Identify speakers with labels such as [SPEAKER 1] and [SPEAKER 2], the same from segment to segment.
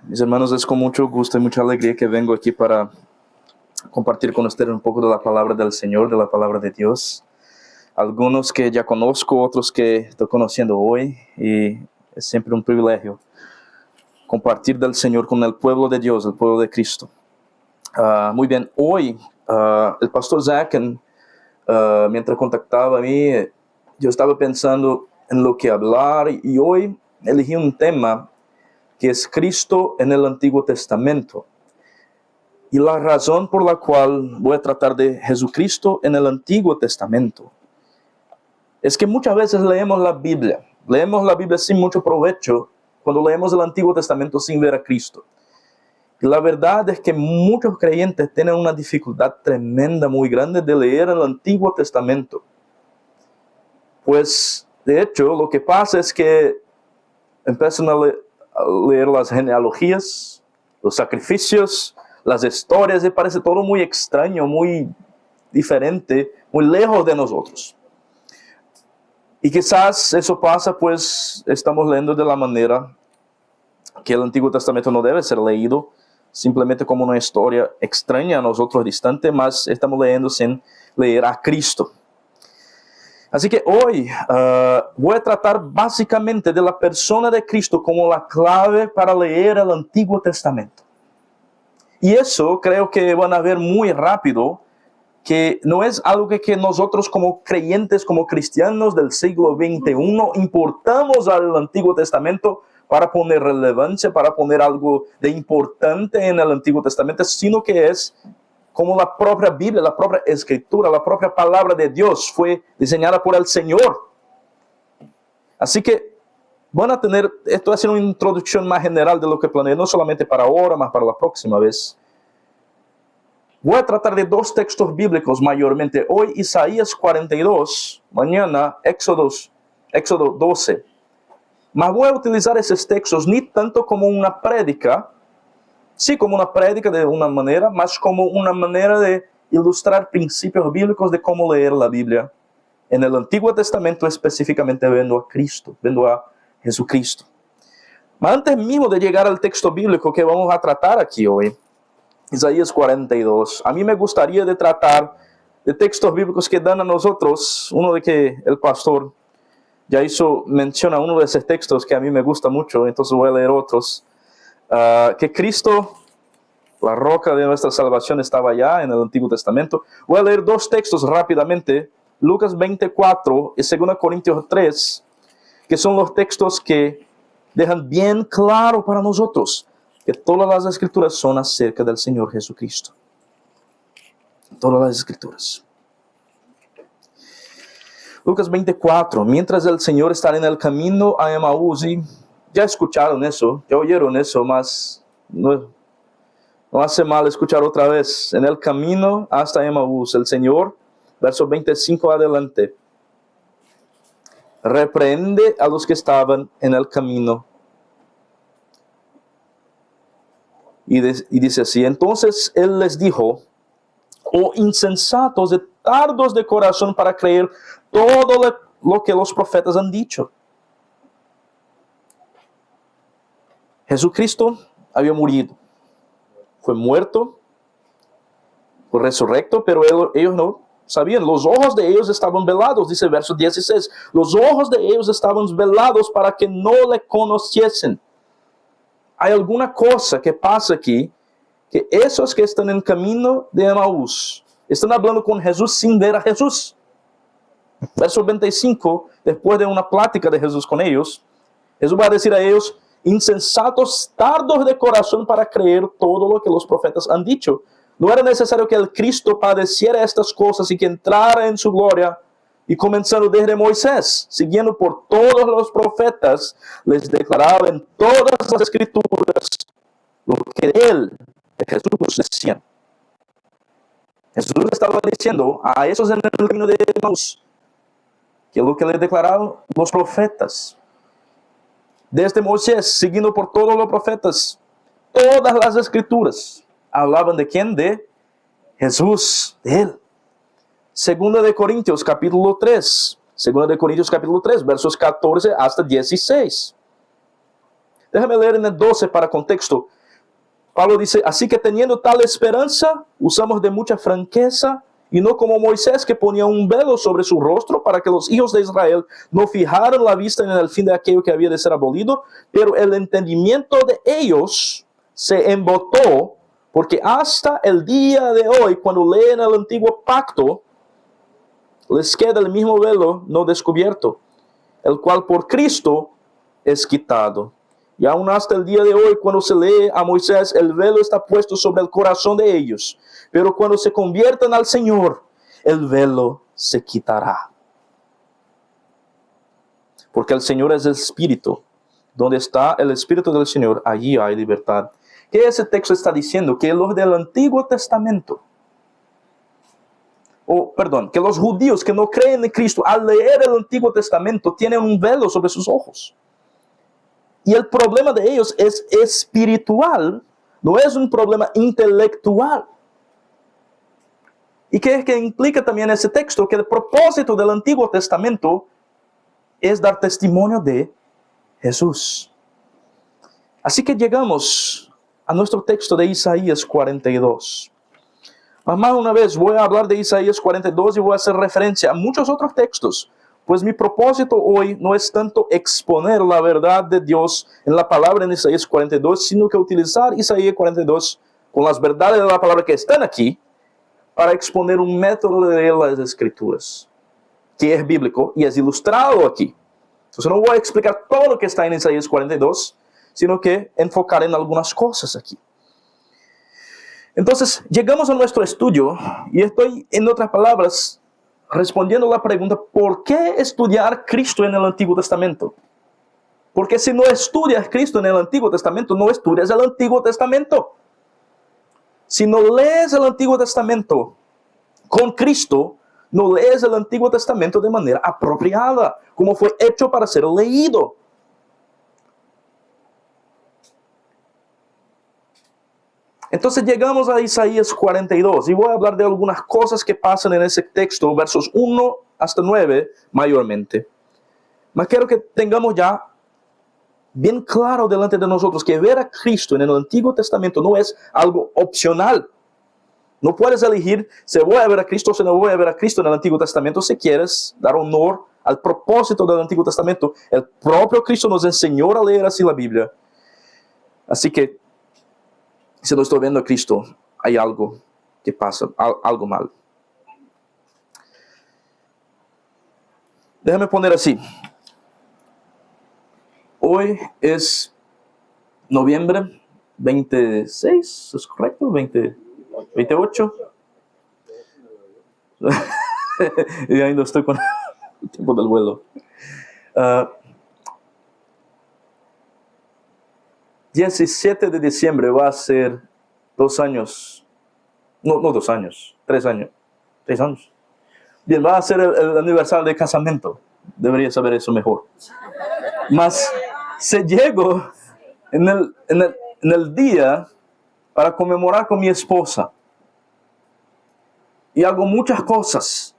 [SPEAKER 1] Mis hermanos, es con mucho gusto y mucha alegría que vengo aquí para compartir con ustedes un poco de la palabra del Señor, de la palabra de Dios. Algunos que ya conozco, otros que estoy conociendo hoy, y es siempre un privilegio compartir del Señor con el pueblo de Dios, el pueblo de Cristo. Muy bien, hoy el pastor Zach, mientras contactaba a mí, yo estaba pensando en lo que hablar y hoy elegí un tema que es Cristo en el Antiguo Testamento. Y la razón por la cual voy a tratar de Jesucristo en el Antiguo Testamento es que muchas veces leemos la Biblia sin mucho provecho cuando leemos el Antiguo Testamento sin ver a Cristo. Y la verdad es que muchos creyentes tienen una dificultad tremenda, muy grande de leer el Antiguo Testamento. Pues, de hecho, lo que pasa es que empiezan a leer las genealogías, los sacrificios, las historias, y parece todo muy extraño, muy diferente, muy lejos de nosotros. Y quizás eso pasa, pues estamos leyendo de la manera que el Antiguo Testamento no debe ser leído, simplemente como una historia extraña a nosotros, distante, mas estamos leyendo sin leer a Cristo. Así que hoy voy a tratar básicamente de la persona de Cristo como la clave para leer el Antiguo Testamento. Y eso creo que van a ver muy rápido que no es algo que nosotros como creyentes, como cristianos del siglo XXI, importamos al Antiguo Testamento para poner relevancia, para poner algo de importante en el Antiguo Testamento, sino que es como la propia Biblia, la propia Escritura, la propia palabra de Dios fue diseñada por el Señor. Así que van a tener, esto va a ser una introducción más general de lo que planeé, no solamente para ahora, más para la próxima vez. Voy a tratar de dos textos bíblicos mayormente. Hoy Isaías 42, mañana Éxodo 12. Mas voy a utilizar esos textos ni tanto como una prédica, sí, como una prédica de una manera, mas como una manera de ilustrar principios bíblicos de cómo leer la Biblia en el Antiguo Testamento, específicamente viendo a Cristo, viendo a Jesucristo. Mas antes mismo de llegar al texto bíblico que vamos a tratar aquí hoy, Isaías 42, a mí me gustaría de tratar de textos bíblicos que dan a nosotros, uno de que el pastor ya hizo mención a uno de esos textos que a mí me gusta mucho, entonces voy a leer otros. Que Cristo, la roca de nuestra salvación, estaba ya en el Antiguo Testamento. Voy a leer dos textos rápidamente, Lucas 24 y 2 Corintios 3, que son los textos que dejan bien claro para nosotros que todas las escrituras son acerca del Señor Jesucristo. Todas las escrituras. Lucas 24, mientras el Señor está en el camino a Emaús, y ya escucharon eso, ya oyeron eso, mas no hace mal escuchar otra vez. En el camino hasta Emaús, el Señor, verso 25 adelante, reprende a los que estaban en el camino. Y dice así, entonces Él les dijo, oh insensatos y tardos de corazón para creer todo lo que los profetas han dicho. Jesucristo había morido, fue muerto, fue resurrecto, pero ellos no sabían. Los ojos de ellos estaban velados, dice el verso 16. Los ojos de ellos estaban velados para que no le conociesen. Hay alguna cosa que pasa aquí, que esos que están en camino de Emaús están hablando con Jesús sin ver a Jesús. Verso 25, después de una plática de Jesús con ellos, Jesús va a decir a ellos, insensatos, tardos de corazón para creer todo lo que los profetas han dicho. No era necesario que el Cristo padeciera estas cosas y que entrara en su gloria. Y comenzando desde Moisés, siguiendo por todos los profetas, les declaraba en todas las escrituras lo que él, de Jesús, decían. Jesús le estaba diciendo a esos en el camino de Emaús que lo que le declararon los profetas. Desde Moisés, siguiendo por todos los profetas, todas las escrituras hablaban de quién, de Jesús, de él. Segunda de Corintios capítulo 3, versos 14 hasta 16. Déjame leer en el 12 para contexto. Pablo dice, así que teniendo tal esperanza, usamos de mucha franqueza, y no como Moisés, que ponía un velo sobre su rostro para que los hijos de Israel no fijaran la vista en el fin de aquello que había de ser abolido, pero el entendimiento de ellos se embotó, porque hasta el día de hoy, cuando leen el antiguo pacto, les queda el mismo velo no descubierto, el cual por Cristo es quitado. Y aún hasta el día de hoy, cuando se lee a Moisés, el velo está puesto sobre el corazón de ellos. Pero cuando se conviertan al Señor, el velo se quitará. Porque el Señor es el Espíritu. Donde está el Espíritu del Señor, allí hay libertad. ¿Qué ese texto está diciendo? Que los del Antiguo Testamento, que los judíos que no creen en Cristo, al leer el Antiguo Testamento, tienen un velo sobre sus ojos. Y el problema de ellos es espiritual, no es un problema intelectual. ¿Y qué es que implica también ese texto? Que el propósito del Antiguo Testamento es dar testimonio de Jesús. Así que llegamos a nuestro texto de Isaías 42. Más una vez voy a hablar de Isaías 42 y voy a hacer referencia a muchos otros textos. Pues mi propósito hoy no es tanto exponer la verdad de Dios en la palabra en Isaías 42, sino que utilizar Isaías 42 con las verdades de la palabra que están aquí para exponer un método de leer las Escrituras, que es bíblico y es ilustrado aquí. Entonces no voy a explicar todo lo que está en Isaías 42, sino que enfocar en algunas cosas aquí. Entonces llegamos a nuestro estudio y estoy, en otras palabras, respondiendo la pregunta, ¿por qué estudiar Cristo en el Antiguo Testamento? Porque si no estudias Cristo en el Antiguo Testamento, no estudias el Antiguo Testamento. Si no lees el Antiguo Testamento con Cristo, no lees el Antiguo Testamento de manera apropiada, como fue hecho para ser leído. Entonces llegamos a Isaías 42 y voy a hablar de algunas cosas que pasan en ese texto, versos 1 hasta 9 mayormente. Mas quiero que tengamos ya bien claro delante de nosotros que ver a Cristo en el Antiguo Testamento no es algo opcional. No puedes elegir si voy a ver a Cristo o si no voy a ver a Cristo en el Antiguo Testamento si quieres dar honor al propósito del Antiguo Testamento. El propio Cristo nos enseñó a leer así la Biblia. Así que si no estoy viendo a Cristo, hay algo que pasa, algo mal. Déjame poner así. Hoy es noviembre 26, ¿es correcto? 28. Y ahí no estoy con el tiempo del vuelo. 17 de diciembre va a ser 2 años. No 2 años, 3 años. 3 años. Bien, va a ser el aniversario de casamiento. Debería saber eso mejor. Mas se llegó en el día para conmemorar con mi esposa. Y hago muchas cosas.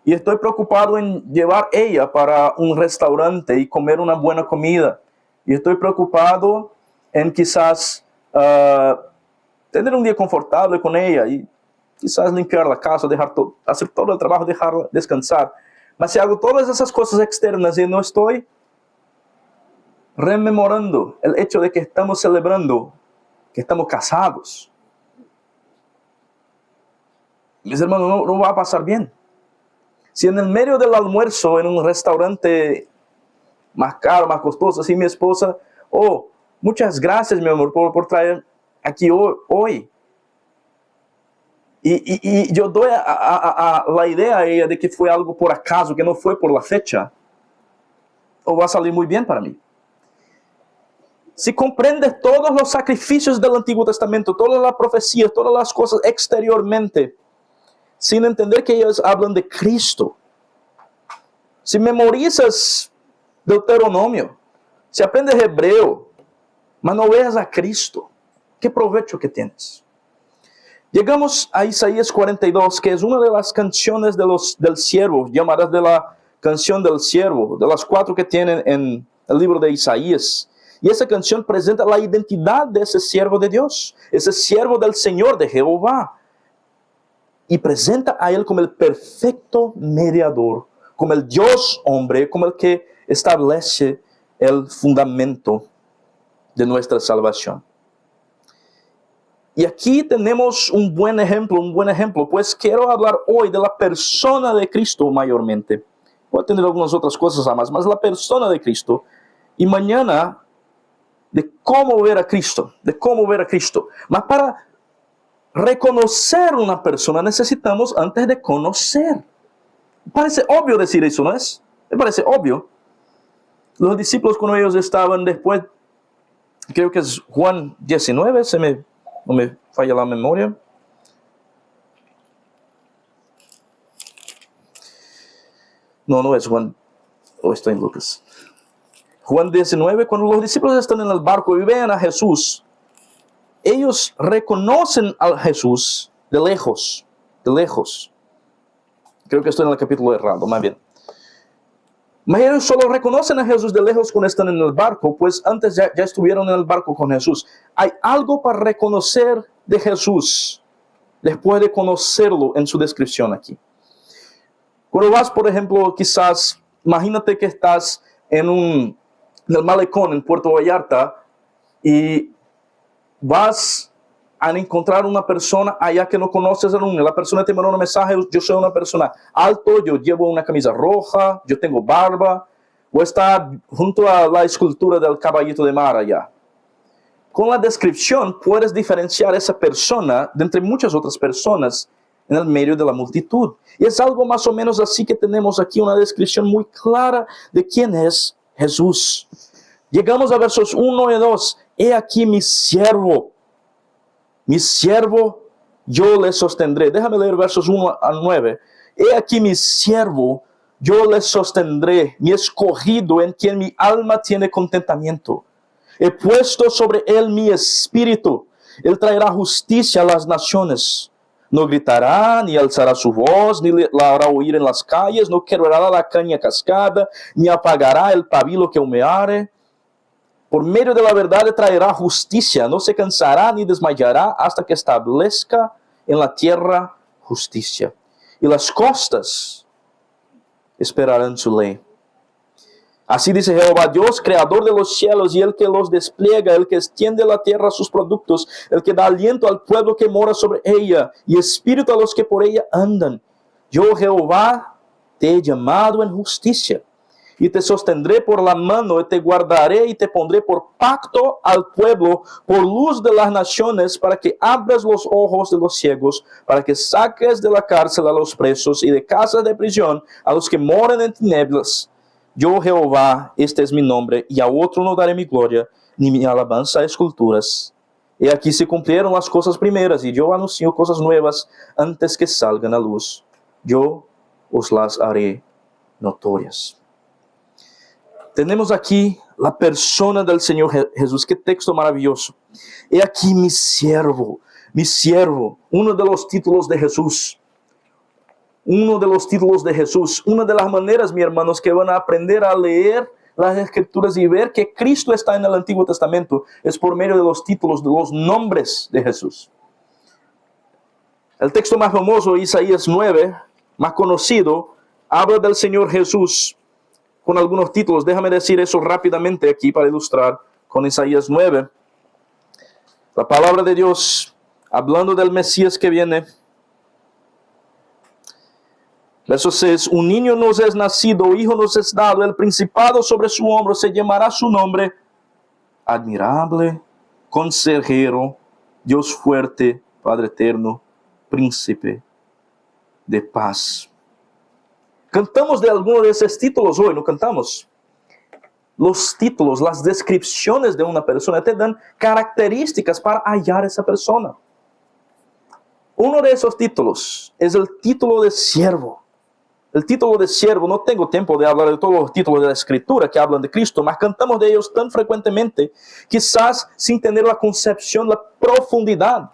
[SPEAKER 1] Y estoy preocupado en llevar ella para un restaurante y comer una buena comida. Y estoy preocupado en quizás tener un día confortable con ella y quizás limpiar la casa, hacer todo el trabajo, dejarla descansar. Mas si hago todas esas cosas externas y no estoy rememorando el hecho de que estamos celebrando, que estamos casados, mis hermanos, no va a pasar bien. Si en el medio del almuerzo en un restaurante más caro, más costoso, así mi esposa, muchas gracias mi amor por traer aquí hoy. Y yo doy a la idea a ella de que fue algo por acaso, que no fue por la fecha, va a salir muy bien para mí. Si comprendes todos los sacrificios del Antiguo Testamento, todas las profecías, todas las cosas exteriormente, sin entender que ellos hablan de Cristo, si memorizas Deuteronomio, si aprendes hebreo, mas no veas a Cristo, ¿qué provecho que tienes? Llegamos a Isaías 42, que es una de las canciones del siervo, llamadas de la canción del siervo, de las 4 que tienen en el libro de Isaías. Y esa canción presenta la identidad de ese siervo de Dios, ese siervo del Señor, de Jehová. Y presenta a Él como el perfecto mediador, como el Dios hombre, como el que establece el fundamento de nuestra salvación. Y aquí tenemos un buen ejemplo, pues quiero hablar hoy de la persona de Cristo mayormente. Voy a tener algunas otras cosas más la persona de Cristo. Y mañana de cómo ver a Cristo, Mas para reconocer una persona necesitamos antes de conocer. Parece obvio decir eso, ¿no es? Me parece obvio. Los discípulos cuando ellos estaban después, creo que es Juan 19, no me falla la memoria. No es Juan, estoy en Lucas. Juan 19, cuando los discípulos están en el barco y ven a Jesús, ellos reconocen a Jesús de lejos. Creo que estoy en el capítulo errado, más bien. Mas ellos solo reconocen a Jesús de lejos cuando están en el barco, pues antes ya estuvieron en el barco con Jesús. Hay algo para reconocer de Jesús después de conocerlo en su descripción aquí. Cuando vas, por ejemplo, quizás, imagínate que estás en el malecón en Puerto Vallarta y vas a encontrar una persona allá que no conoces aún. La persona te manda un mensaje: yo soy una persona alto, yo llevo una camisa roja, yo tengo barba, o está junto a la escultura del caballito de mar allá. Con la descripción puedes diferenciar esa persona de entre muchas otras personas en el medio de la multitud. Y es algo más o menos así que tenemos aquí una descripción muy clara de quién es Jesús. Llegamos a versos 1 y 2. He aquí mi siervo, yo le sostendré. Déjame leer versos 1 al 9. He aquí mi siervo, yo le sostendré, mi escogido en quien mi alma tiene contentamiento. He puesto sobre él mi espíritu, él traerá justicia a las naciones. No gritará, ni alzará su voz, ni la hará oír en las calles, no quebrará la caña cascada, ni apagará el pabilo que humeare. Por medio de la verdad le traerá justicia, no se cansará ni desmayará hasta que establezca en la tierra justicia. Y las costas esperarán su ley. Así dice Jehová Dios, creador de los cielos, y el que los despliega, el que extiende la tierra a sus productos, el que da aliento al pueblo que mora sobre ella, y espíritu a los que por ella andan. Yo, Jehová, te he llamado en justicia, y te sostendré por la mano, y te guardaré, y te pondré por pacto al pueblo, por luz de las naciones, para que abras los ojos de los ciegos, para que saques de la cárcel a los presos, y de casa de prisión a los que moran en tinieblas. Yo, Jehová, este es mi nombre, y a otro no daré mi gloria, ni mi alabanza a esculturas. Y aquí se cumplieron las cosas primeras, y yo anuncio cosas nuevas antes que salgan a luz. Yo os las haré notorias. Tenemos aquí la persona del Señor Jesús. Qué texto maravilloso. He aquí mi siervo, uno de los títulos de Jesús. Una de las maneras, mis hermanos, que van a aprender a leer las Escrituras y ver que Cristo está en el Antiguo Testamento es por medio de los títulos, de los nombres de Jesús. El texto más famoso, Isaías 9, más conocido, habla del Señor Jesús con algunos títulos. Déjame decir eso rápidamente aquí para ilustrar con Isaías 9. La palabra de Dios, hablando del Mesías que viene. Verso 6, un niño nos es nacido, hijo nos es dado, el principado sobre su hombro, se llamará su nombre admirable, consejero, Dios fuerte, Padre eterno, príncipe de paz. Cantamos de alguno de esos títulos hoy, ¿no cantamos? Los títulos, las descripciones de una persona te dan características para hallar esa persona. Uno de esos títulos es el título de siervo. El título de siervo, no tengo tiempo de hablar de todos los títulos de la Escritura que hablan de Cristo, mas cantamos de ellos tan frecuentemente, quizás sin tener la concepción, la profundidad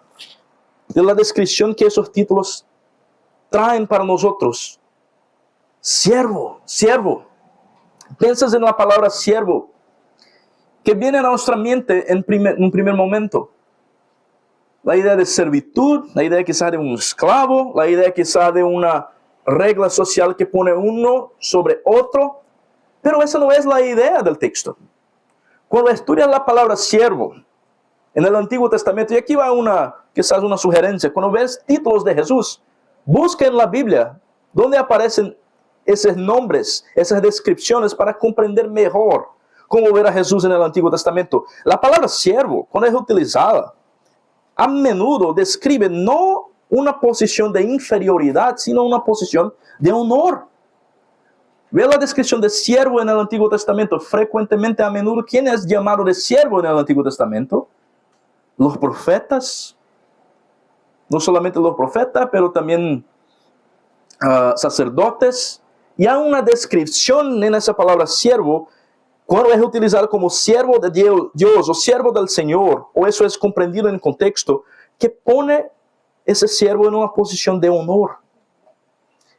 [SPEAKER 1] de la descripción que esos títulos traen para nosotros. Siervo. Piensas en la palabra siervo que vienen a nuestra mente en un primer momento. La idea de servitud, la idea quizá de un esclavo, la idea quizá de una regla social que pone uno sobre otro. Pero esa no es la idea del texto. Cuando estudias la palabra siervo en el Antiguo Testamento, y aquí va quizás una sugerencia, cuando ves títulos de Jesús, busca en la Biblia donde aparecen esos nombres, esas descripciones para comprender mejor cómo ver a Jesús en el Antiguo Testamento. La palabra siervo, cuando es utilizada, a menudo describe no una posición de inferioridad, sino una posición de honor. Ve la descripción de siervo en el Antiguo Testamento. Frecuentemente, a menudo, ¿quién es llamado de siervo en el Antiguo Testamento? Los profetas. No solamente los profetas, pero también sacerdotes. Y hay una descripción en esa palabra siervo, cuando es utilizado como siervo de Dios o siervo del Señor, o eso es comprendido en el contexto, que pone ese siervo en una posición de honor.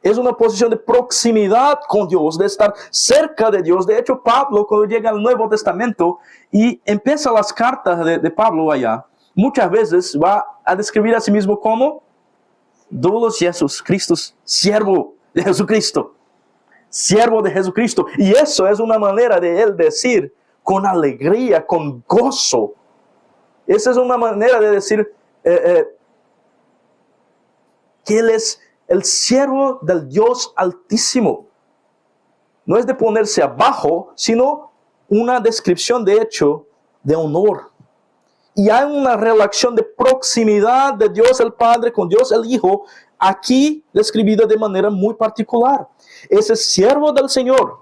[SPEAKER 1] Es una posición de proximidad con Dios, de estar cerca de Dios. De hecho, Pablo, cuando llega al Nuevo Testamento y empieza las cartas de Pablo allá, muchas veces va a describir a sí mismo como doulos Jesus Christus, siervo de Jesucristo. Siervo de Jesucristo. Y eso es una manera de él decir con alegría, con gozo. Esa es una manera de decir que él es el siervo del Dios Altísimo. No es de ponerse abajo, sino una descripción de hecho de honor. Y hay una relación de proximidad de Dios el Padre con Dios el Hijo, aquí describida de manera muy particular. Ese siervo del Señor,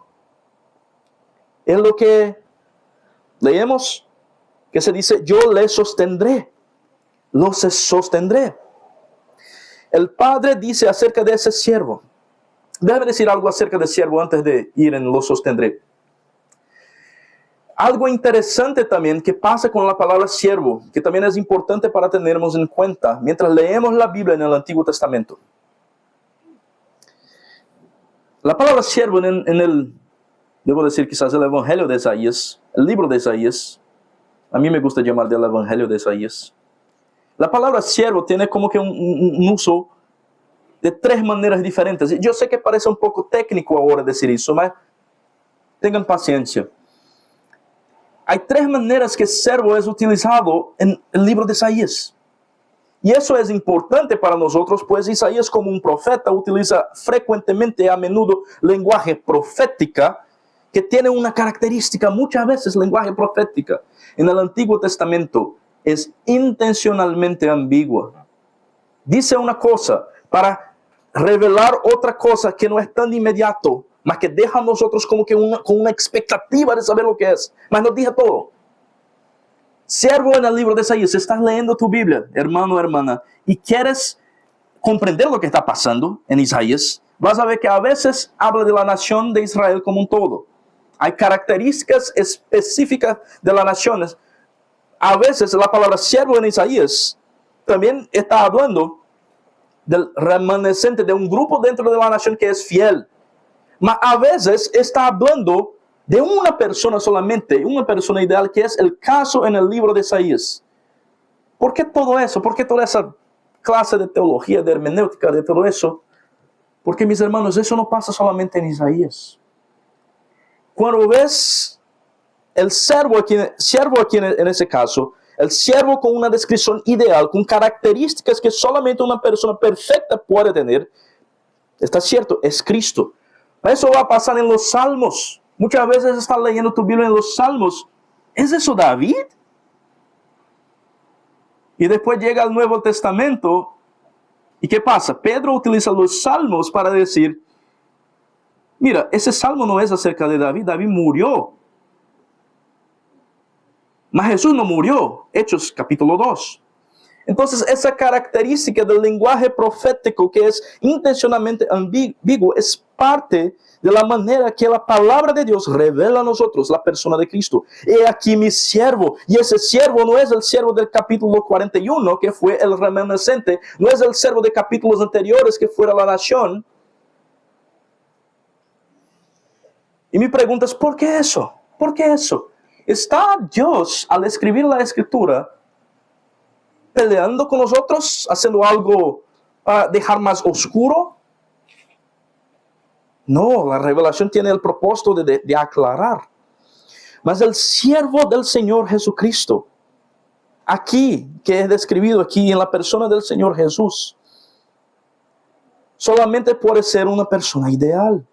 [SPEAKER 1] es lo que leemos, que se dice, yo le sostendré, lo sostendré. El Padre dice acerca de ese siervo. Déjame decir algo acerca del siervo antes de ir en lo sostendré. Algo interesante también que pasa con la palabra siervo, que también es importante para tenernos en cuenta mientras leemos la Biblia en el Antiguo Testamento. La palabra siervo debo decir quizás el Evangelio de Isaías, el libro de Isaías, a mí me gusta llamar del Evangelio de Isaías. La palabra siervo tiene como que un uso de tres maneras diferentes. Yo sé que parece un poco técnico ahora decir eso, pero tengan paciencia. Hay tres maneras que siervo es utilizado en el libro de Isaías. Y eso es importante para nosotros, pues Isaías como un profeta utiliza frecuentemente, a menudo, lenguaje profética, que tiene una característica, muchas veces lenguaje profética en el Antiguo Testamento es intencionalmente ambigua. Dice una cosa para revelar otra cosa que no es tan inmediato, mas que deja a nosotros como que con una expectativa de saber lo que es, mas nos dice todo. Siervo en el libro de Isaías, estás leyendo tu Biblia, hermano o hermana, y quieres comprender lo que está pasando en Isaías, vas a ver que a veces habla de la nación de Israel como un todo. Hay características específicas de las naciones. A veces la palabra siervo en Isaías también está hablando del remanescente de un grupo dentro de la nación que es fiel. Mas a veces está hablando de una persona solamente, una persona ideal, que es el caso en el libro de Isaías. ¿Por qué todo eso? ¿Por qué toda esa clase de teología, de hermenéutica, de todo eso? Porque, mis hermanos, eso no pasa solamente en Isaías. Cuando ves el siervo aquí en ese caso, el siervo con una descripción ideal, con características que solamente una persona perfecta puede tener, está cierto, es Cristo. Eso va a pasar en los Salmos. Muchas veces estás leyendo tu Biblia en los Salmos. ¿Es eso David? Y después llega al Nuevo Testamento. ¿Y qué pasa? Pedro utiliza los Salmos para decir, mira, ese Salmo no es acerca de David. David murió. Mas Jesús no murió. Hechos capítulo 2. Entonces, esa característica del lenguaje profético que es intencionalmente ambiguo es parte de la manera que la palabra de Dios revela a nosotros la persona de Cristo. He aquí mi siervo. Y ese siervo no es el siervo del capítulo 41, que fue el remanescente. No es el siervo de capítulos anteriores, que fuera la nación. Y mi pregunta es, ¿por qué eso? ¿Por qué eso? ¿Está Dios al escribir la Escritura peleando con nosotros, haciendo algo para dejar más oscuro? No, la revelación tiene el propósito de aclarar. Mas el siervo del Señor Jesucristo, aquí, que es describido aquí en la persona del Señor Jesús, solamente puede ser una persona ideal.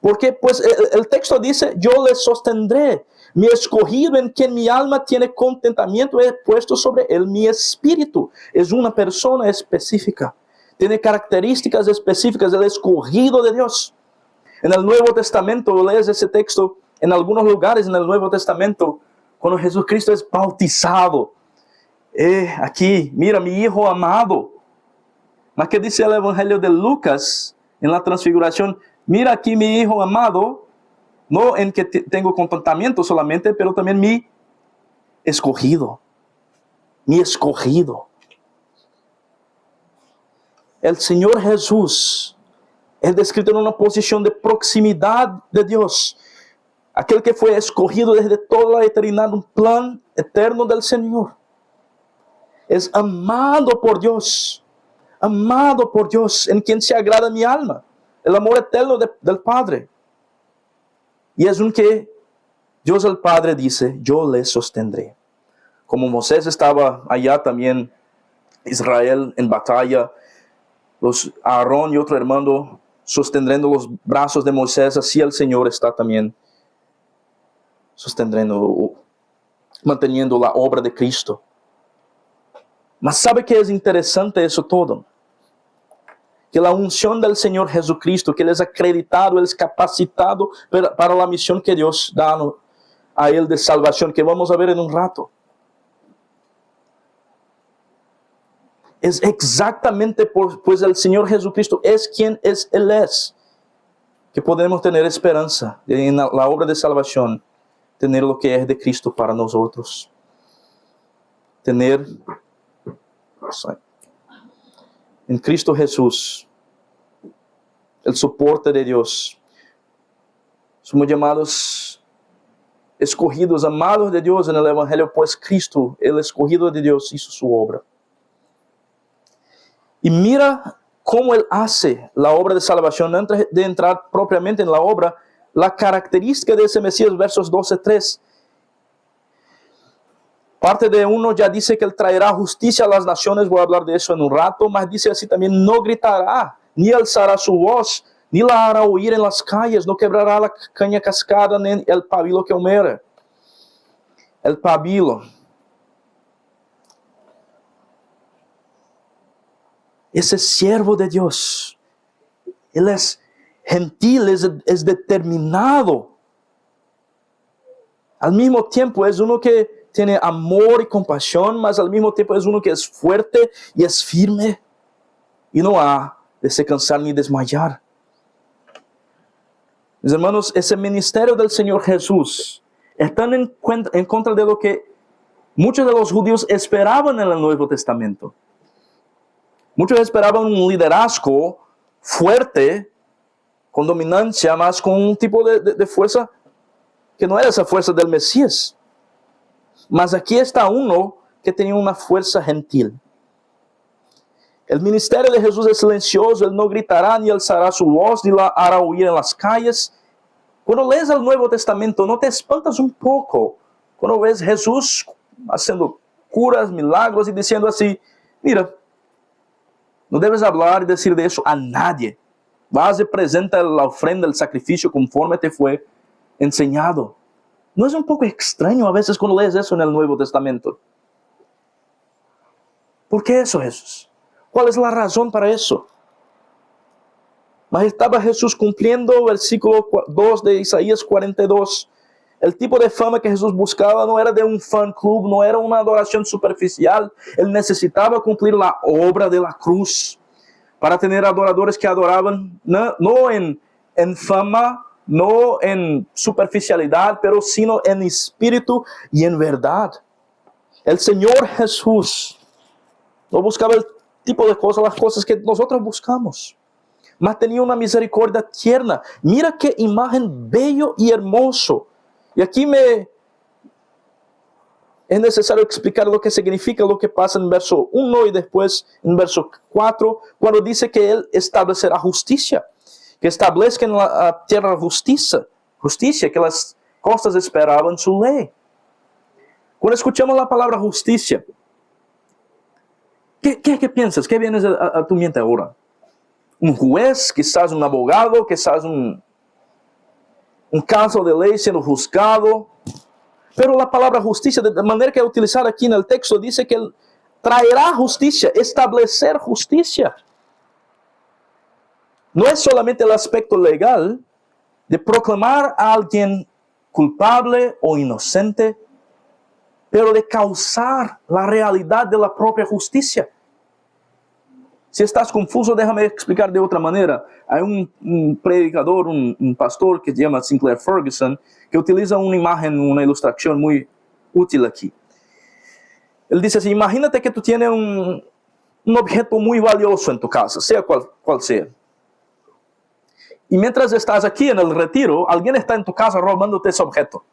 [SPEAKER 1] Porque pues el texto dice, yo le sostendré, mi escogido en quien mi alma tiene contentamiento, he puesto sobre él mi espíritu. Es una persona específica, tiene características específicas, el escogido de Dios. En el Nuevo Testamento, lees ese texto, en algunos lugares en el Nuevo Testamento, cuando Jesucristo es bautizado. Aquí, mira, mi hijo amado. Mas que dice el Evangelio de Lucas, en la transfiguración, mira aquí mi hijo amado, no en que tengo contentamiento solamente, pero también mi escogido. Mi escogido. El Señor Jesús es descrito en una posición de proximidad de Dios. Aquel que fue escogido desde toda la eternidad, un plan eterno del Señor. Es amado por Dios, en quien se agrada mi alma. El amor eterno del Padre. Y es un que Dios el Padre dice, yo le sostendré. Como Moisés estaba allá también, Israel en batalla, Aarón y otro hermano sosteniendo los brazos de Moisés, así el Señor está también manteniendo la obra de Cristo. Mas ¿sabe qué es interesante eso todo? Que la unción del Señor Jesucristo, que Él es acreditado, Él es capacitado para la misión que Dios da a Él de salvación, que vamos a ver en un rato. Es exactamente pues el Señor Jesucristo es quien Él es, que podemos tener esperanza en la obra de salvación, tener lo que es de Cristo para nosotros. Tener en Cristo Jesús el soporte de Dios. Somos llamados escogidos, amados de Dios en el Evangelio, pues Cristo, el escogido de Dios, hizo su obra. Y mira cómo Él hace la obra de salvación. Antes de entrar propiamente en la obra, la característica de ese Mesías, versos 12-3. Parte de uno ya dice que Él traerá justicia a las naciones, voy a hablar de eso en un rato, mas dice así también, no gritará, ni alzará su voz, ni la hará oír en las calles, no quebrará la caña cascada, ni el pabilo que humera. El pabilo. Ese siervo de Dios, Él es gentil, es determinado. Al mismo tiempo es uno que tiene amor y compasión, mas al mismo tiempo es uno que es fuerte y es firme. Y no ha de se cansar ni desmayar. Mis hermanos, ese ministerio del Señor Jesús está en contra de lo que muchos de los judíos esperaban en el Nuevo Testamento. Muchos esperaban un liderazgo fuerte, con dominancia, más con un tipo de fuerza que no era esa fuerza del Mesías. Mas aquí está uno que tenía una fuerza gentil. El ministerio de Jesús es silencioso, Él no gritará ni alzará su voz, ni la hará oír en las calles. Cuando lees el Nuevo Testamento, ¿no te espantas un poco cuando ves Jesús haciendo curas, milagros y diciendo así, mira, no debes hablar y decir de eso a nadie. Vas y presenta la ofrenda, el sacrificio conforme te fue enseñado. ¿No es un poco extraño a veces cuando lees eso en el Nuevo Testamento? ¿Por qué eso, Jesús? ¿Cuál es la razón para eso? Mas estaba Jesús cumpliendo versículo 2 de Isaías 42. El tipo de fama que Jesús buscaba no era de un fan club, no era una adoración superficial. Él necesitaba cumplir la obra de la cruz para tener adoradores que adoraban no en fama, no en superficialidad, pero sino en espíritu y en verdad. El Señor Jesús no buscaba el tipo de cosas, las cosas que nosotros buscamos, mas tenía una misericordia tierna. Mira qué imagen bello y hermoso. Y aquí me es necesario explicar lo que significa lo que pasa en verso 1 y después en verso 4, cuando dice que Él establecerá justicia, que establezca en la tierra justicia, que las costas esperaban su ley. Cuando escuchamos la palabra justicia, ¿qué piensas? ¿Qué viene a tu mente ahora? ¿Un juez? ¿Quizás un abogado? ¿Quizás un caso de ley siendo juzgado? Pero la palabra justicia, de manera que es utilizada aquí en el texto, dice que Él traerá justicia, establecer justicia. No es solamente el aspecto legal de proclamar a alguien culpable o inocente, pero de causar la realidad de la propia justicia. Si estás confuso, déjame explicar de otra manera. Hay un predicador, un pastor que se llama Sinclair Ferguson, que utiliza una imagen, una ilustración muy útil aquí. Él dice así: imagínate que tú tienes un objeto muy valioso en tu casa, sea cual sea. Y mientras estás aquí en el retiro, alguien está en tu casa robándote ese objeto.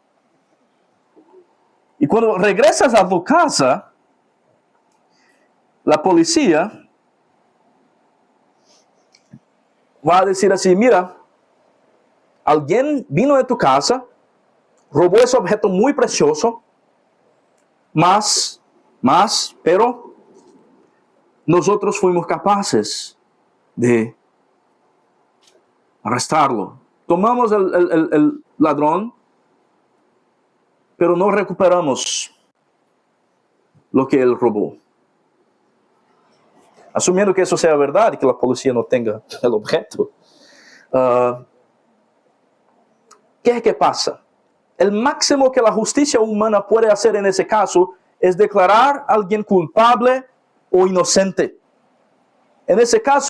[SPEAKER 1] Y cuando regresas a tu casa, la policía va a decir así: mira, alguien vino de tu casa, robó ese objeto muy precioso, pero nosotros fuimos capaces de arrestarlo. Tomamos el ladrón, pero no recuperamos lo que él robó. Asumiendo que eso sea verdad y que la policía no tenga el objeto. ¿Qué es que pasa? El máximo que la justicia humana puede hacer en ese caso es declarar a alguien culpable o inocente. En ese caso,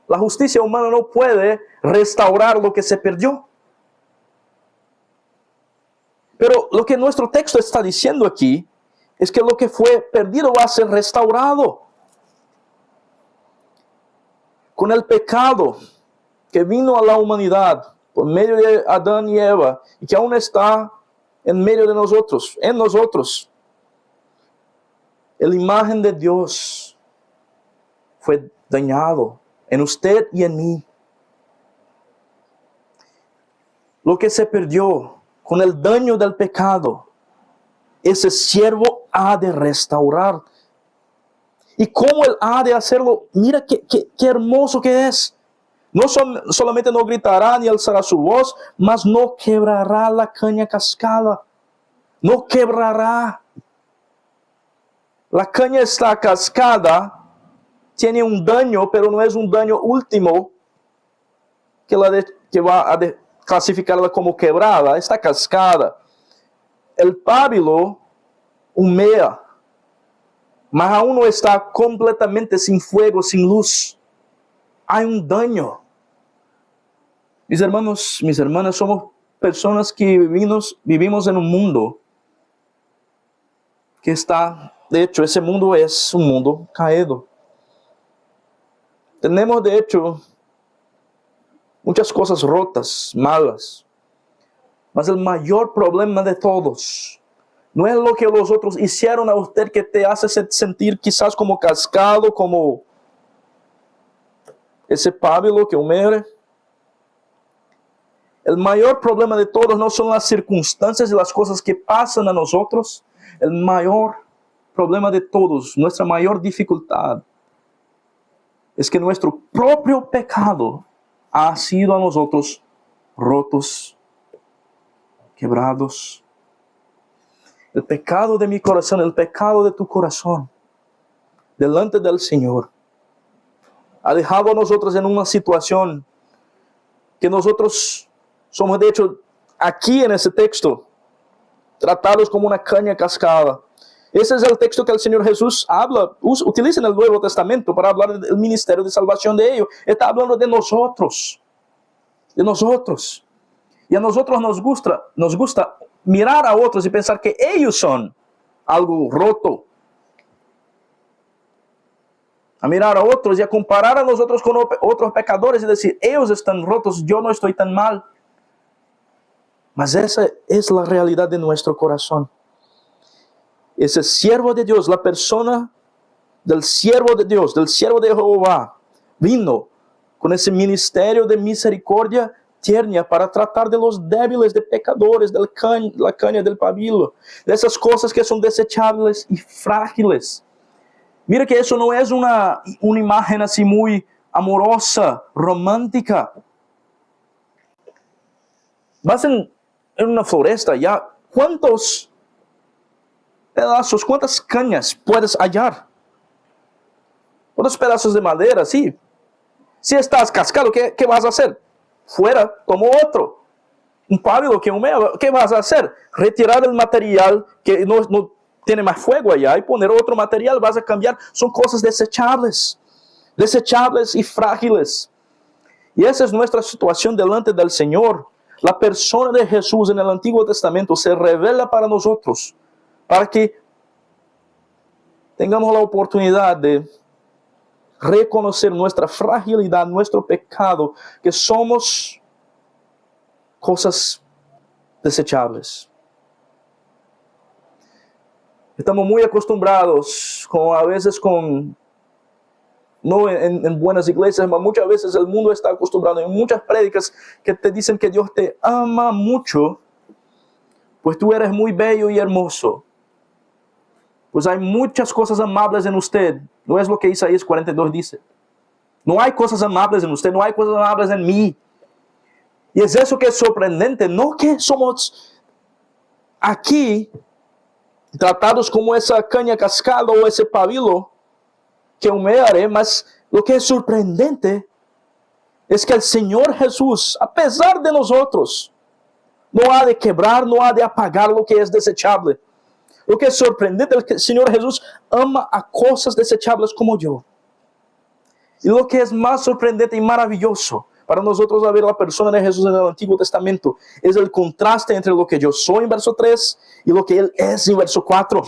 [SPEAKER 1] la justicia humana no puede restaurar lo que se perdió. Pero lo que nuestro texto está diciendo aquí es que lo que fue perdido va a ser restaurado. Con el pecado que vino a la humanidad por medio de Adán y Eva y que aún está en medio de nosotros, la imagen de Dios fue dañado en usted y en mí. Lo que se perdió con el daño del pecado, ese siervo ha de restaurar. ¿Y cómo Él ha de hacerlo? Mira qué hermoso que es. No solamente no gritará ni alzará su voz, mas no quebrará la caña cascada. No quebrará. La caña está cascada, tiene un daño, pero no es un daño último que va a clasificarla como quebrada. Está cascada. El pábilo humea, mas aún no está completamente sin fuego, sin luz. Hay un daño. Mis hermanos, mis hermanas, somos personas que vivimos en un mundo que está, de hecho, ese mundo es un mundo caído. Tenemos, de hecho, muchas cosas rotas, malas. Mas el mayor problema de todos no es lo que los otros hicieron a usted que te hace sentir quizás como cascado, como ese pábilo que humea. El mayor problema de todos no son las circunstancias y las cosas que pasan a nosotros. El mayor problema de todos, nuestra mayor dificultad, es que nuestro propio pecado ha sido a nosotros rotos, quebrados. El pecado de mi corazón, el pecado de tu corazón, delante del Señor, ha dejado a nosotros en una situación que nosotros somos, de hecho, aquí en ese texto, tratados como una caña cascada. Ese es el texto que el Señor Jesús utiliza en el Nuevo Testamento para hablar del ministerio de salvación de ellos. Está hablando de nosotros. De nosotros. Y a nosotros nos gusta mirar a otros y pensar que ellos son algo roto. A mirar a otros y a comparar a nosotros con otros pecadores y decir, ellos están rotos, yo no estoy tan mal. Mas esa es la realidad de nuestro corazón. ese siervo de Dios, la persona del siervo de Dios, del siervo de Jehová, vino con ese ministerio de misericordia tierna para tratar de los débiles, de pecadores, de la caña, del pabilo, de esas cosas que son desechables y frágiles. Mira que eso no es una imagen así muy amorosa, romántica. Vas en una floresta, ya, ¿cuántos pedazos, cuántas cañas puedes hallar? ¿Cuántos pedazos de madera? Sí. Si estás cascado, ¿qué vas a hacer? Fuera, tomo otro. Un pábilo que humea, ¿qué vas a hacer? Retirar el material que no tiene más fuego allá y poner otro material, vas a cambiar. Son cosas desechables y frágiles. Y esa es nuestra situación delante del Señor. La persona de Jesús en el Antiguo Testamento se revela para nosotros, para que tengamos la oportunidad de reconocer nuestra fragilidad, nuestro pecado, que somos cosas desechables. Estamos muy acostumbrados, a veces no en buenas iglesias, pero muchas veces el mundo está acostumbrado en muchas prédicas que te dicen que Dios te ama mucho, pues tú eres muy bello y hermoso. Pues hay muchas cosas amables en usted. No es lo que Isaías 42 dice. No hay cosas amables en usted, no hay cosas amables en mí. Y es eso que es sorprendente. No que somos aquí tratados como esa caña cascada o ese pabilo que humearé, mas lo que es sorprendente es que el Señor Jesús, a pesar de nosotros, no ha de quebrar, no ha de apagar lo que es desechable. Lo que es sorprendente es que el Señor Jesús ama a cosas desechables como yo. Y lo que es más sorprendente y maravilloso para nosotros al ver la persona de Jesús en el Antiguo Testamento es el contraste entre lo que yo soy en verso 3 y lo que Él es en verso 4.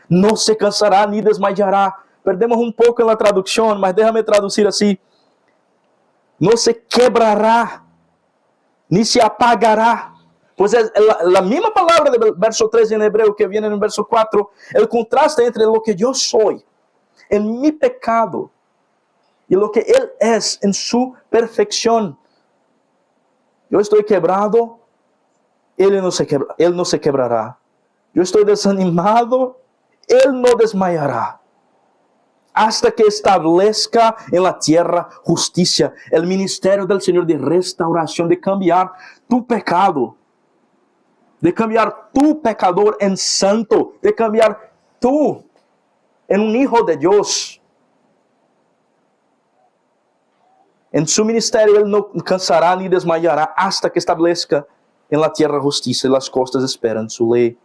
[SPEAKER 1] No se cansará ni desmayará. Perdemos un poco en la traducción, mas déjame traducir así. No se quebrará, ni se apagará. Pues es la misma palabra del verso 3 en hebreo que viene en el verso 4. El contraste entre lo que yo soy en mi pecado y lo que Él es en su perfección. Yo estoy quebrado, Él no se quebrará. Yo estoy desanimado, Él no desmayará. Hasta que establezca en la tierra justicia, el ministerio del Señor de restauración, de cambiar tu pecado, de cambiar tu pecador en santo, de cambiar tú en un hijo de Dios. En su ministerio Él no cansará ni desmayará hasta que establezca en la tierra justicia y las costas esperan su ley.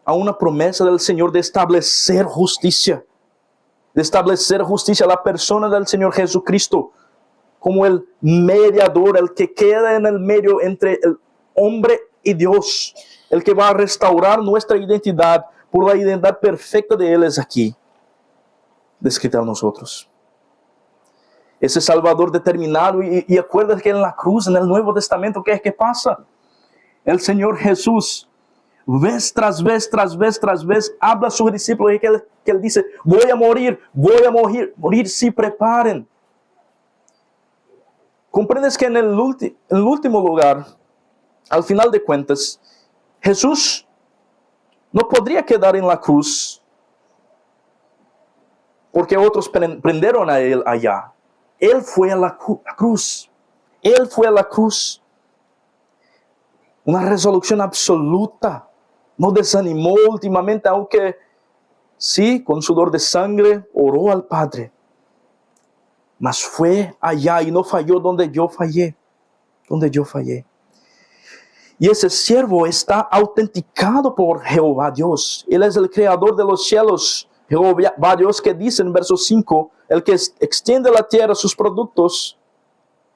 [SPEAKER 1] A una promesa del Señor de establecer justicia. De establecer justicia a la persona del Señor Jesucristo como el mediador, el que queda en el medio entre el hombre y Dios. El que va a restaurar nuestra identidad por la identidad perfecta de Él es aquí, descrita a nosotros. Ese Salvador determinado. Y acuérdate que en la cruz, en el Nuevo Testamento, ¿qué es que pasa? El Señor Jesús, vez tras vez, habla a sus discípulos y que él dice, voy a morir, si preparen. Comprendes que en el último lugar, al final de cuentas, Jesús no podría quedar en la cruz porque otros prendieron a Él allá. Él fue a la cruz. Él fue a la cruz. Una resolución absoluta. No desanimó últimamente, aunque sí, con sudor de sangre, oró al Padre. Mas fue allá y no falló donde yo fallé. Y ese siervo está autenticado por Jehová Dios. Él es el creador de los cielos. Jehová Dios, que dice en verso 5, el que extiende la tierra sus productos,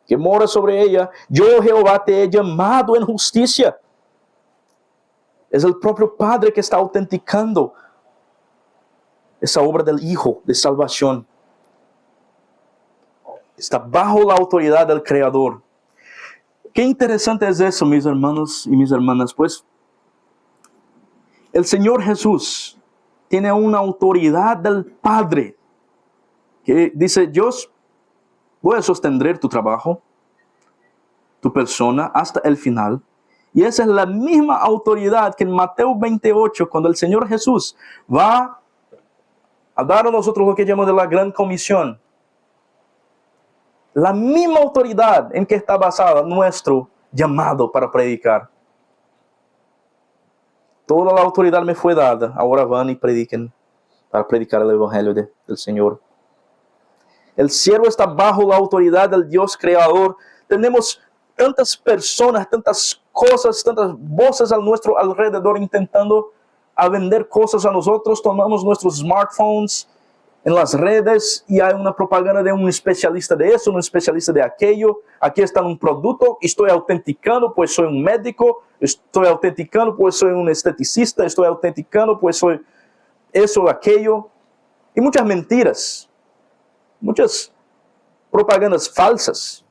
[SPEAKER 1] que mora sobre ella, yo Jehová te he llamado en justicia. Es el propio Padre que está autenticando esa obra del Hijo de salvación. Está bajo la autoridad del Creador. Qué interesante es eso, mis hermanos y mis hermanas. Pues el Señor Jesús tiene una autoridad del Padre que dice: yo voy a sostener tu trabajo, tu persona, hasta el final. Y esa es la misma autoridad que en Mateo 28, cuando el Señor Jesús va a dar a nosotros lo que llamamos de la Gran Comisión. La misma autoridad en que está basada nuestro llamado para predicar. Toda la autoridad me fue dada, ahora van y prediquen, para predicar el Evangelio del Señor. El siervo está bajo la autoridad del Dios creador. Tenemos tantas personas, tantas cosas, tantas voces a nuestro alrededor intentando a vender cosas a nosotros. Tomamos nuestros smartphones en las redes y hay una propaganda de un especialista de eso, un especialista de aquello. Aquí está un producto, estoy autenticando pues soy un médico, estoy autenticando pues soy un esteticista, estoy autenticando pues soy eso, aquello. Y muchas mentiras, muchas propagandas falsas.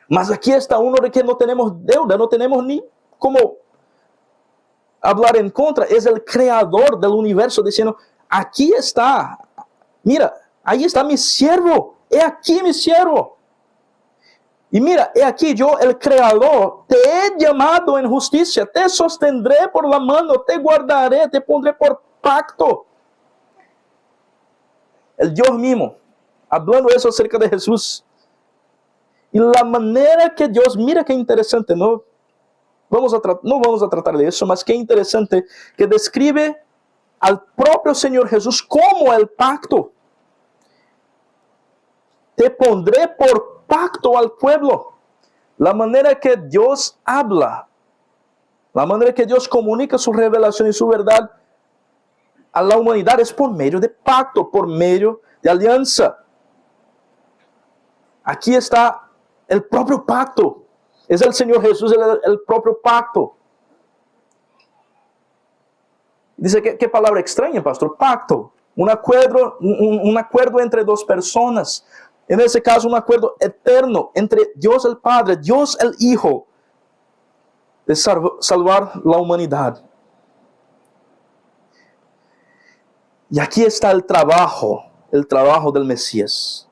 [SPEAKER 1] Mas aquí está uno de que no tenemos deuda, no tenemos ni cómo hablar en contra. Es el creador del universo diciendo: aquí está, mira, ahí está mi siervo, he aquí mi siervo. Y mira, he aquí yo, el creador, te he llamado en justicia, te sostendré por la mano, te guardaré, te pondré por pacto. El Dios mismo, hablando eso acerca de Jesús. Y la manera que Dios, mira qué interesante, no vamos a tratar de eso, mas qué interesante que describe al propio Señor Jesús como el pacto. Te pondré por pacto al pueblo. La manera que Dios habla, la manera que Dios comunica su revelación y su verdad a la humanidad es por medio de pacto, por medio de alianza. Aquí está el propio pacto. Es el Señor Jesús el propio pacto. Dice, ¿qué palabra extraña, pastor? Pacto. Un acuerdo entre dos personas. En ese caso, un acuerdo eterno entre Dios el Padre, Dios el Hijo, de salvar la humanidad. Y aquí está el trabajo del Mesías,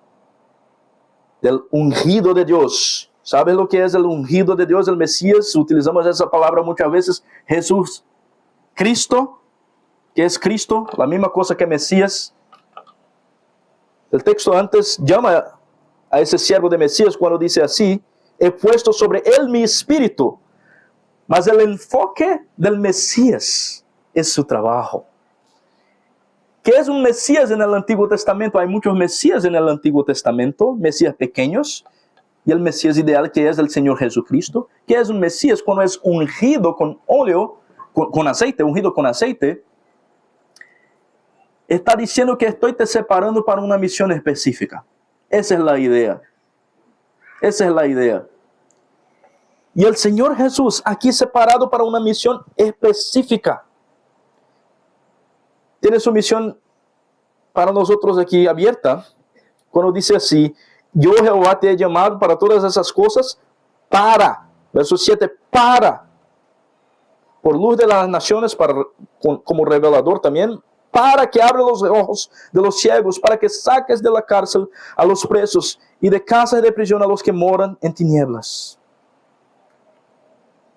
[SPEAKER 1] del ungido de Dios. ¿Sabes lo que es el ungido de Dios, el Mesías? Utilizamos esa palabra muchas veces. Jesús, Cristo, que es Cristo, la misma cosa que Mesías. El texto antes llama a ese siervo de Mesías cuando dice así: he puesto sobre él mi espíritu. Mas el enfoque del Mesías es su trabajo. ¿Qué es un Mesías en el Antiguo Testamento? Hay muchos Mesías en el Antiguo Testamento, Mesías pequeños, y el Mesías ideal que es el Señor Jesucristo. ¿Qué es un Mesías? Cuando es ungido con óleo, con aceite, ungido con aceite, está diciendo que estoy te separando para una misión específica. Esa es la idea. Esa es la idea. Y el Señor Jesús aquí separado para una misión específica. Tiene su misión para nosotros aquí abierta. Cuando dice así: yo Jehová te he llamado para todas esas cosas, para, verso 7, para, por luz de las naciones, como revelador también, para que abra los ojos de los ciegos, para que saques de la cárcel a los presos y de casa de prisión a los que moran en tinieblas.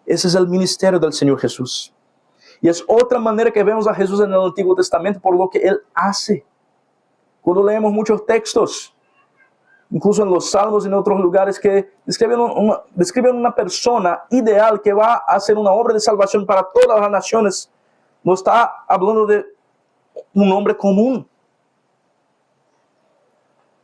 [SPEAKER 1] Ese es el ministerio del Señor Jesús. Y es otra manera que vemos a Jesús en el Antiguo Testamento por lo que Él hace. Cuando leemos muchos textos, incluso en los Salmos y en otros lugares, que describen una persona ideal que va a hacer una obra de salvación para todas las naciones, no está hablando de un hombre común.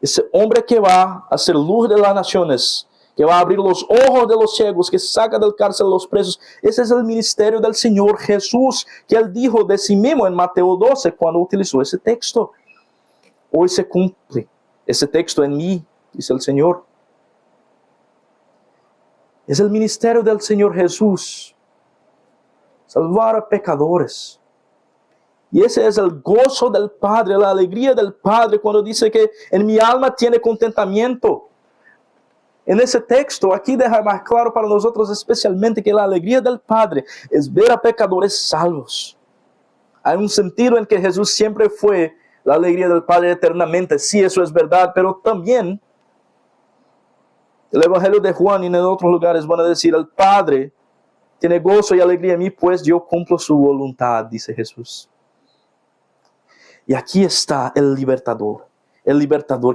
[SPEAKER 1] Ese hombre que va a hacer luz de las naciones, que va a abrir los ojos de los ciegos, que saca del cárcel a los presos. Ese es el ministerio del Señor Jesús, que Él dijo de sí mismo en Mateo 12, cuando utilizó ese texto. Hoy se cumple ese texto en mí, dice el Señor. Es el ministerio del Señor Jesús, salvar a pecadores. Y ese es el gozo del Padre, la alegría del Padre, cuando dice que en mi alma tiene contentamiento. En ese texto, aquí deja más claro para nosotros especialmente que la alegría del Padre es ver a pecadores salvos. Hay un sentido en que Jesús siempre fue la alegría del Padre eternamente. Sí, eso es verdad, pero también el Evangelio de Juan y en otros lugares van a decir, el Padre tiene gozo y alegría en mí, pues yo cumplo su voluntad, dice Jesús. Y aquí está el libertador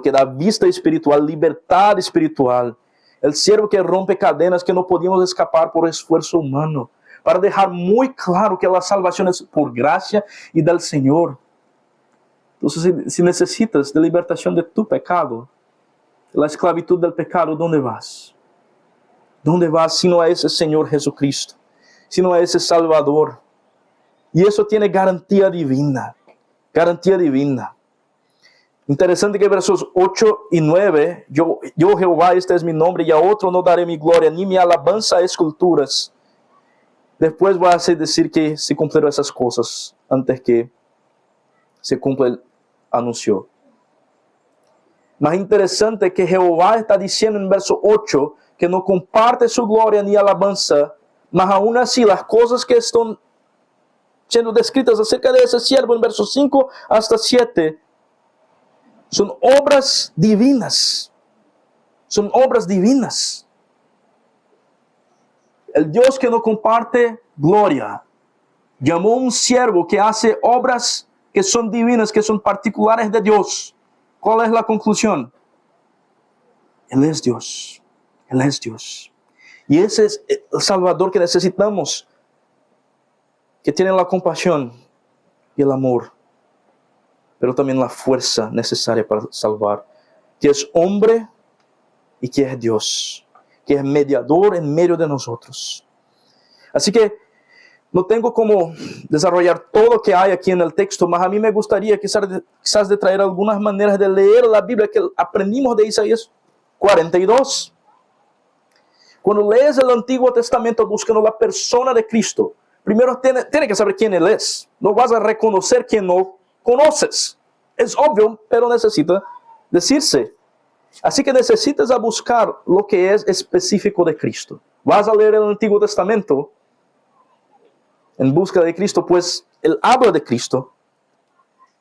[SPEAKER 1] que da vista espiritual, libertad espiritual, el siervo que rompe cadenas que no podíamos escapar por esfuerzo humano, para dejar muy claro que la salvación es por gracia y del Señor. Entonces, si necesitas de libertación de tu pecado, la esclavitud del pecado, ¿dónde vas? ¿Dónde vas si no a ese Señor Jesucristo? Si no a ese Salvador. Y eso tiene garantía divina. Garantía divina. Interesante que versos 8 y 9, yo Jehová, este es mi nombre, y a otro no daré mi gloria, ni mi alabanza a esculturas. Después va a decir que se cumplieron esas cosas antes que se cumpla el anuncio. Más interesante que Jehová está diciendo en verso 8 que no comparte su gloria ni alabanza, mas aún así las cosas que están siendo descritas acerca de ese siervo en versos 5 hasta 7 son obras divinas. Son obras divinas. El Dios que no comparte gloria llamó a un siervo que hace obras que son divinas, que son particulares de Dios. ¿Cuál es la conclusión? Él es Dios. Él es Dios. Y ese es el Salvador que necesitamos, que tiene la compasión y el amor, pero también la fuerza necesaria para salvar, que es hombre y que es Dios, que es mediador en medio de nosotros. Así que no tengo cómo desarrollar todo lo que hay aquí en el texto, mas a mí me gustaría quizás de traer algunas maneras de leer la Biblia que aprendimos de Isaías 42. Cuando lees el Antiguo Testamento buscando la persona de Cristo, primero tiene que saber quién Él es. No vas a reconocer quien no conoces. Es obvio, pero necesita decirse. Así que necesitas a buscar lo que es específico de Cristo. Vas a leer el Antiguo Testamento en busca de Cristo, pues Él habla de Cristo.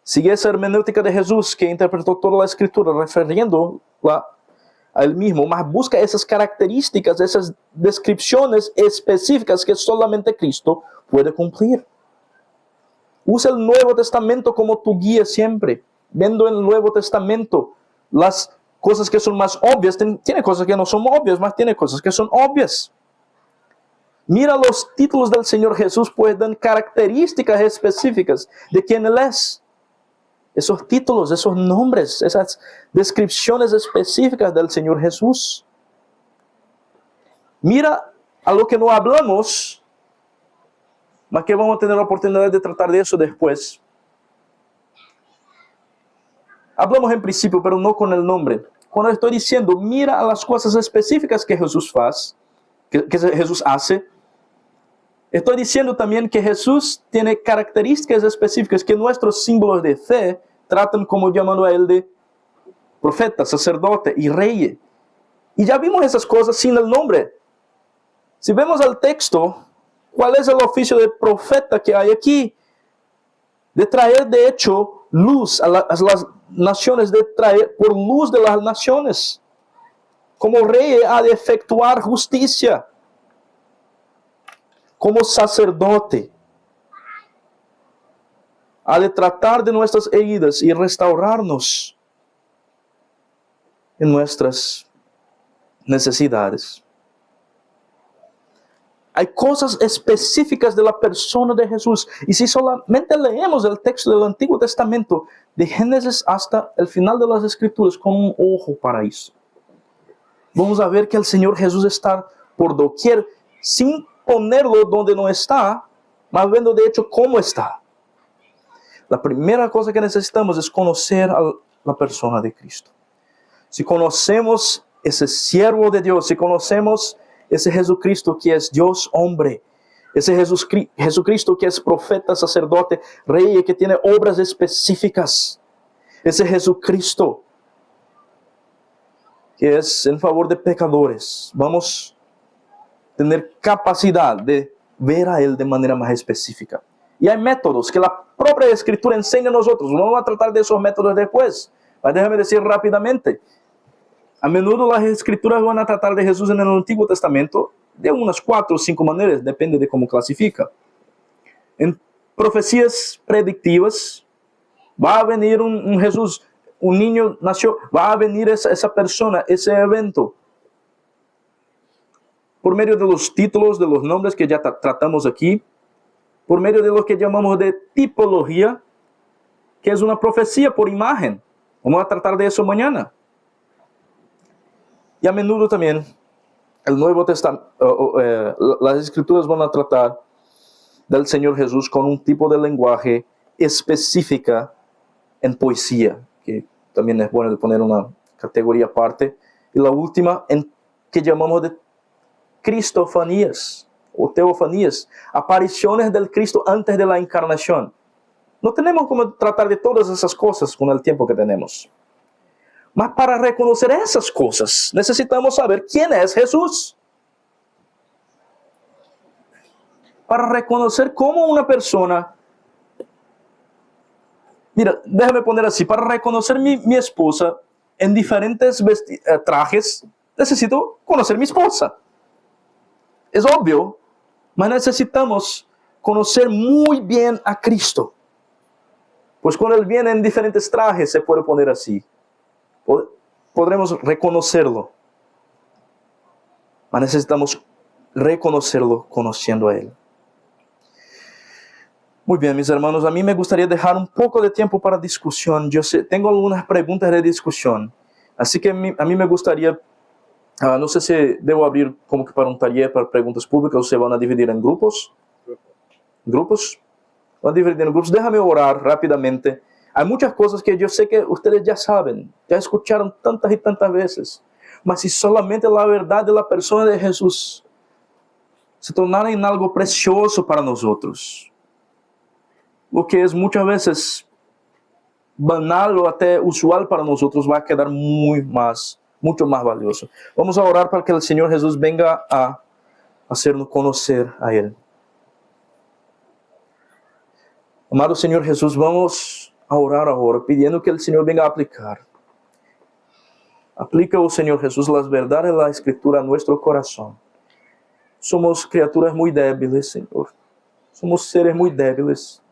[SPEAKER 1] Sigue esa hermenéutica de Jesús que interpretó toda la Escritura refiriéndola a Él mismo, mas busca esas características, esas descripciones específicas que solamente Cristo puede cumplir. Usa el Nuevo Testamento como tu guía siempre, viendo en el Nuevo Testamento las cosas que son más obvias. Tiene cosas que no son obvias, mas tiene cosas que son obvias. Mira los títulos del Señor Jesús, pues dan características específicas de quién Él es. Esos títulos, esos nombres, esas descripciones específicas del Señor Jesús. Mira a lo que no hablamos, mas que vamos a tener la oportunidad de tratar de eso después. Hablamos en principio, pero no con el nombre. Cuando estoy diciendo, mira a las cosas específicas que Jesús hace, estoy diciendo también que Jesús tiene características específicas que nuestros símbolos de fe tratan como llamando a Él de profeta, sacerdote y rey. Y ya vimos esas cosas sin el nombre. Si vemos al texto, ¿cuál es el oficio de profeta que hay aquí? De traer, de hecho, luz a las naciones, de traer por luz de las naciones. Como rey ha de efectuar justicia. Como sacerdote, ha de tratar de nuestras heridas y restaurarnos en nuestras necesidades. Hay cosas específicas de la persona de Jesús. Y si solamente leemos el texto del Antiguo Testamento, de Génesis hasta el final de las Escrituras, con un ojo para eso, vamos a ver que el Señor Jesús está por doquier, sin ponerlo donde no está, mas viendo de hecho cómo está. La primera cosa que necesitamos es conocer a la persona de Cristo. Si conocemos ese siervo de Dios, si conocemos ese Jesucristo que es Dios hombre, ese Jesucristo que es profeta, sacerdote, rey y que tiene obras específicas, ese Jesucristo que es en favor de pecadores, vamos a tener capacidad de ver a Él de manera más específica. Y hay métodos que la propia Escritura enseña a nosotros. Vamos a tratar de esos métodos después. Pero déjame decir rápidamente. A menudo las Escrituras van a tratar de Jesús en el Antiguo Testamento de unas 4 o 5 maneras, depende de cómo clasifica. En profecías predictivas, va a venir un Jesús, un niño nació, va a venir esa persona, ese evento. Por medio de los títulos, de los nombres que ya tratamos aquí, por medio de lo que llamamos de tipología, que es una profecía por imagen. Vamos a tratar de eso mañana. Y a menudo también, el Nuevo Testamento, las Escrituras van a tratar del Señor Jesús con un tipo de lenguaje específica en poesía, que también es bueno de poner una categoría aparte. Y la última, que llamamos de cristofanías o teofanías, apariciones del Cristo antes de la encarnación. No tenemos como tratar de todas esas cosas con el tiempo que tenemos. Mas para reconocer esas cosas, necesitamos saber quién es Jesús. Para reconocer cómo una persona... Mira, déjame poner así. Para reconocer mi esposa en diferentes trajes, necesito conocer mi esposa. Es obvio, mas necesitamos conocer muy bien a Cristo. Pues cuando Él viene en diferentes trajes, se puede poner así. Podremos reconocerlo. Mas necesitamos reconocerlo conociendo a Él. Muy bien, mis hermanos, a mí me gustaría dejar un poco de tiempo para discusión. Yo sé, tengo algunas preguntas de discusión. Así que a mí me gustaría, no sé si debo abrir como que para un taller para preguntas públicas o se van a dividir en grupos. ¿Grupos? Van a dividir en grupos. Déjame orar rápidamente. Hay muchas cosas que yo sé que ustedes ya saben, ya escucharon tantas y tantas veces. Mas si solamente la verdad de la persona de Jesús se tornara en algo precioso para nosotros, lo que es muchas veces banal o hasta usual para nosotros, va a quedar mucho más valioso. Vamos a orar para que el Señor Jesús venga a hacernos conocer a Él. Amado Señor Jesús, vamos a orar ahora, pidiendo que el Señor venga a aplicar. Aplica, oh Señor Jesús, las verdades de la Escritura a nuestro corazón. Somos criaturas muy débiles, Señor. Somos seres muy débiles.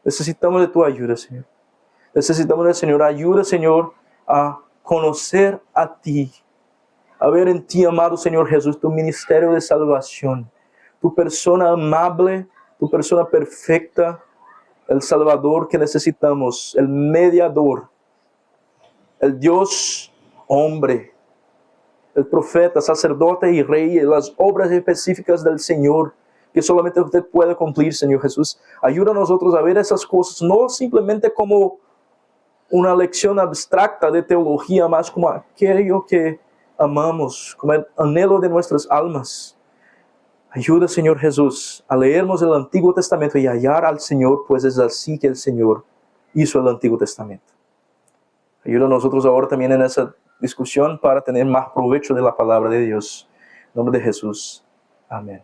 [SPEAKER 1] Necesitamos de tu ayuda, Señor. Necesitamos del Señor. Ayuda, Señor, a conocer a ti. A ver en ti, amado Señor Jesús, tu ministerio de salvación. Tu persona amable, tu persona perfecta, el Salvador que necesitamos, el mediador, el Dios hombre, el profeta, sacerdote y rey, las obras específicas del Señor que solamente usted puede cumplir, Señor Jesús. Ayuda a nosotros a ver esas cosas, no simplemente como una lección abstracta de teología, más como aquello que amamos, como el anhelo de nuestras almas. Ayuda, Señor Jesús, a leernos el Antiguo Testamento y hallar al Señor, pues es así que el Señor hizo el Antiguo Testamento. Ayuda a nosotros ahora también en esa discusión para tener más provecho de la palabra de Dios. En nombre de Jesús. Amén.